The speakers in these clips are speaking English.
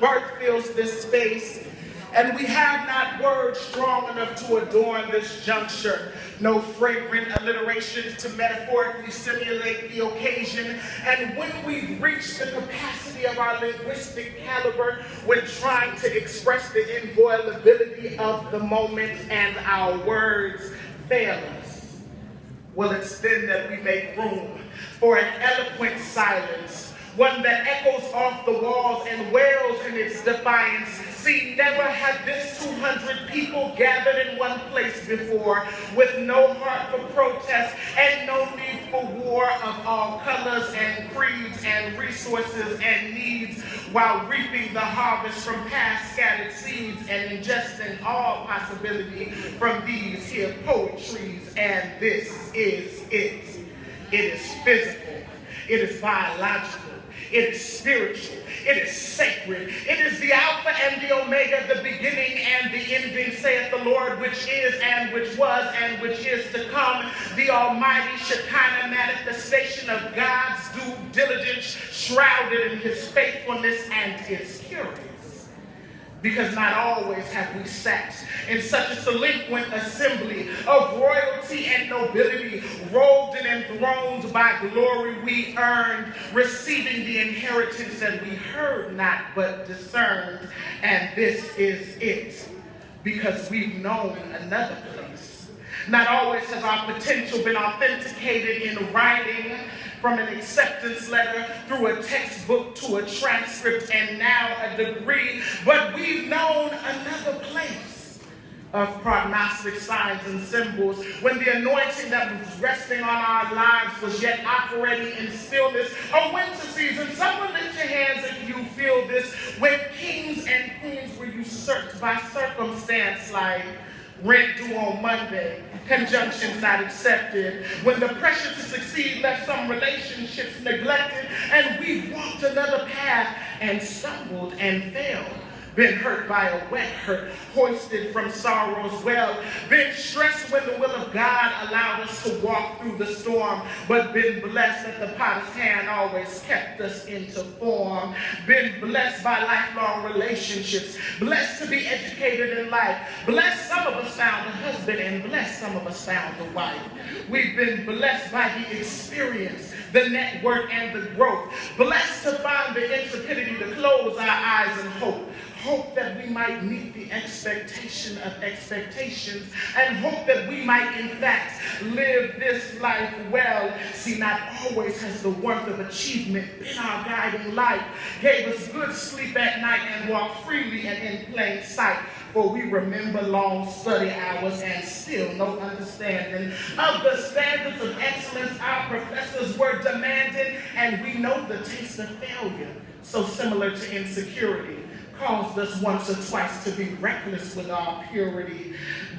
birth fills this space, and we have not words strong enough to adorn this juncture. No fragrant alliterations to metaphorically simulate the occasion. And when we've reached the capacity of our linguistic caliber when trying to express the inviolability of the moment and our words fail us, well, it's then that we make room for an eloquent silence, one that echoes off the walls and wails in its defiance. See, never had this 200 people gathered in one place before, with no heart for protest and no need for war of all colors and creeds and resources and needs, while reaping the harvest from past scattered seeds and ingesting all possibility from these here poetries. And this is it. It is physical. It is biological. It is spiritual. It is sacred. It is the Alpha and the Omega, the beginning and the ending, saith the Lord, which is and which was and which is to come, the almighty Shekinah manifestation of God's due diligence, shrouded in his faithfulness, and it's curious, because not always have we sat in such a delinquent assembly of royalty and nobility, robed and enthroned by glory we earned, receiving the inheritance that we heard not but discerned. And this is it, because we've known another place. Not always has our potential been authenticated in writing, from an acceptance letter through a textbook to a transcript and now a degree, but we've known another place of prognostic signs and symbols, when the anointing that was resting on our lives was yet operating in stillness. A winter season, someone lift your hands if you feel this, when kings and queens were usurped by circumstance, like rent due on Monday, conjunctions not accepted, when the pressure to succeed left some relationships neglected, and we walked another path and stumbled and failed, been hurt by a wet hurt, hoisted from sorrow's well, been stressed when the will of God allowed us to walk through the storm, but been blessed that the potter's hand always kept us into form, been blessed by lifelong relationships, blessed to be educated in life, blessed some of us found a husband, and blessed some of us found a wife. We've been blessed by the experience, the network, and the growth, blessed to find the intrepidity to close our eyes and hope that we might meet the expectation of expectations, and hope that we might in fact live this life well. See, not always has the warmth of achievement been our guiding light, gave us good sleep at night and walked freely and in plain sight, for we remember long study hours and still no understanding of the standards of excellence our professors were demanding. And we know the taste of failure, so similar to insecurity, caused us once or twice to be reckless with our purity.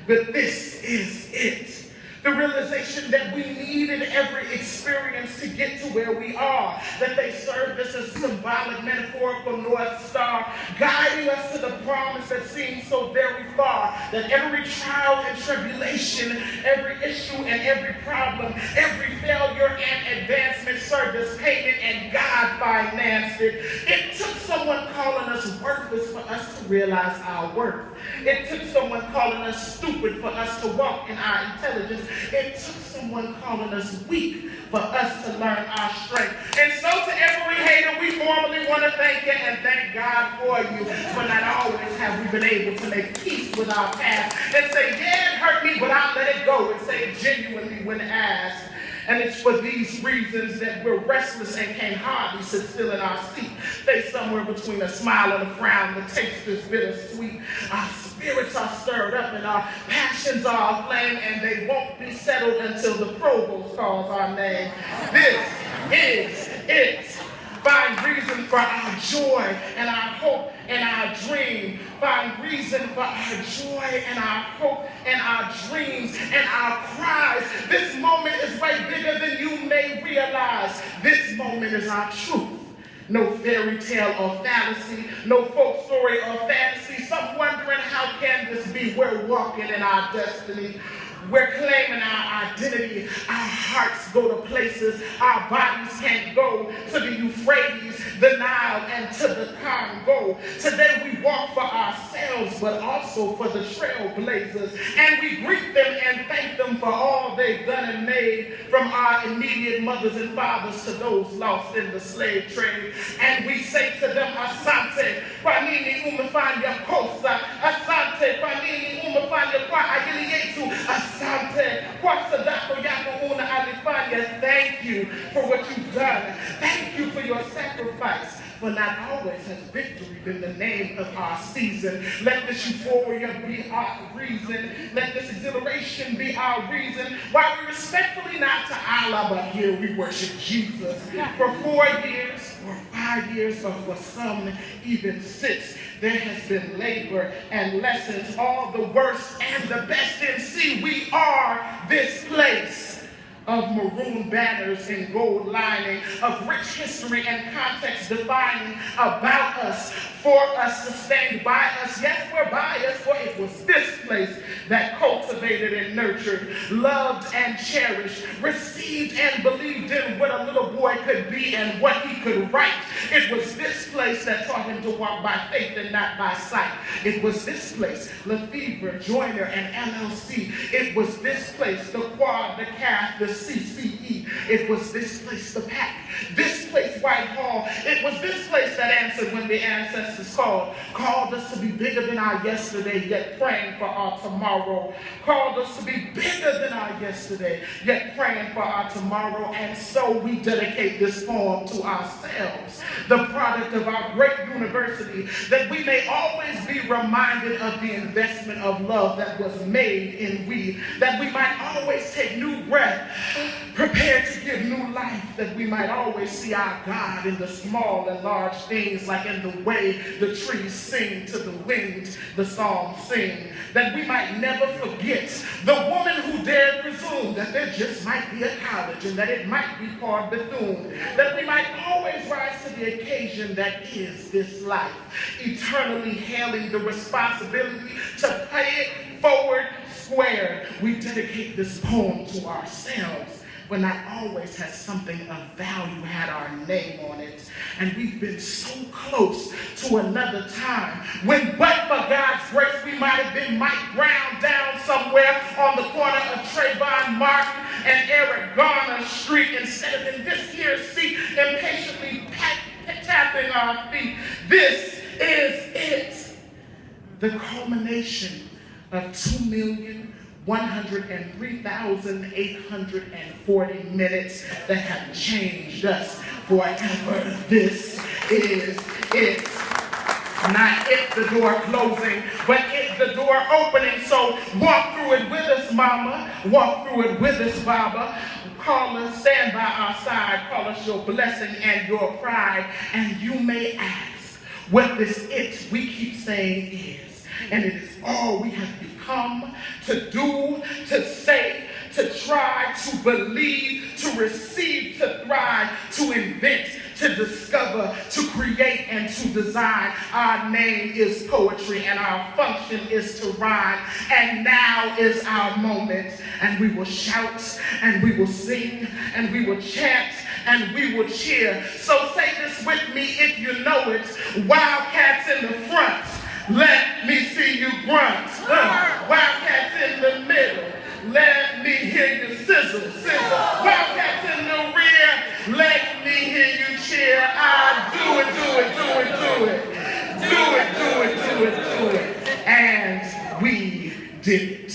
But this is it. The realization that we needed every experience to get to where we are, that they served as a symbolic, metaphorical North Star, guiding us to the promise that seems so very far, that every trial and tribulation, every issue and every problem, every failure and advancement served as payment, and God financed it. It took someone calling us worthless for us to realize our worth. It took someone calling us stupid for us to walk in our intelligence. It took someone calling us weak for us to learn our strength. And so to every hater, we formally want to thank you and thank God for you. For not always have we been able to make peace with our past and say, yeah, it hurt me, but I'll let it go, and say it genuinely when asked. And it's for these reasons that we're restless and can't hardly sit still in our seat. Face somewhere between a smile and a frown. The taste is bittersweet. Our spirits are stirred up and our passions are aflame, and they won't be settled until the provost calls our name. This is it. Find reason for our joy and our hope and our dream. Find reason for our joy and our hope and our dreams and our cries. This moment is way bigger than you may realize. This moment is our truth. No fairy tale or fallacy, no folk story or fantasy. Some wondering how can this be? We're walking in our destiny. We're claiming our identity. Our hearts go to places our bodies can't go, to the Euphrates, the Nile, and to the Congo. Today we walk for ourselves, but also for the trailblazers. And we greet them and thank them for all they've done and made, from our immediate mothers and fathers to those lost in the slave trade. And we say to them, Asante, Kwanini umefanya kosa, Asante, Kwanini umefanya kwa ajili yetu, Asante, kwa sadako yako una alifanya. Thank you for what you've done. Thank you for your sacrifice. For not always has victory been the name of our season. Let this euphoria be our reason. Let this exhilaration be our reason. Why we respectfully not to Allah, but here we worship Jesus. For 4 years, or 5 years, or for some even 6, there has been labor and lessons, all the worst and the best in sea. We are this place of maroon banners and gold lining, of rich history and context defining about us, for us, sustained by us. Yes, we're biased, for it was this place that cultivated and nurtured, loved and cherished, received and believed in what a little boy could be and what he could write. It was this place that taught him to walk by faith and not by sight. It was this place, Lefevre, Joyner, and LLC. It was this place, the Quad, the CAF, the CCE. It was this place, the PAC. This place, Whitehall. It was this place that answered when the ancestors called us to be bigger than our yesterday, yet praying for our tomorrow. Called us to be bigger than our yesterday, yet praying for our tomorrow. And so we dedicate this poem to ourselves, the product of our great university, that we may always be reminded of the investment of love that was made in we, that we might always take new breath, prepared to give new life, that we might always see our God in the small and large things, like in the way the trees sing to the wind, the psalms sing, that we might never forget the woman who dared presume that there just might be a college and that it might be called Bethune, that we might always rise to the occasion that is this life, eternally hailing the responsibility to pay it forward square. We dedicate this poem to ourselves, but not always has something of value had our name on it. And we've been so close to another time when, but for God's grace, we might have been Mike Brown down somewhere on the corner of Trayvon Martin and Eric Garner Street, instead of in this here seat, impatiently tapping our feet. This is it, the culmination of 2,103,840 minutes that have changed us forever. This is it. Not it, the door closing, but it, the door opening. So walk through it with us, mama. Walk through it with us, baba. Call us, stand by our side. Call us your blessing and your pride. And you may ask what this it we keep saying is. And it is all we have become, to do, to say, to try, to believe, to receive, to thrive, to invent, to discover, to create, and to design. Our name is poetry, and our function is to rhyme. And now is our moment. And we will shout, and we will sing, and we will chant, and we will cheer. So say this with me if you know it. Wildcats in the front, let me see you grunt. Wildcats in the middle, let me hear you sizzle, sizzle. Wildcats in the rear, let me hear you cheer. I do it, do it, do it, do it. Do it, do it, do it, do it. And we did it.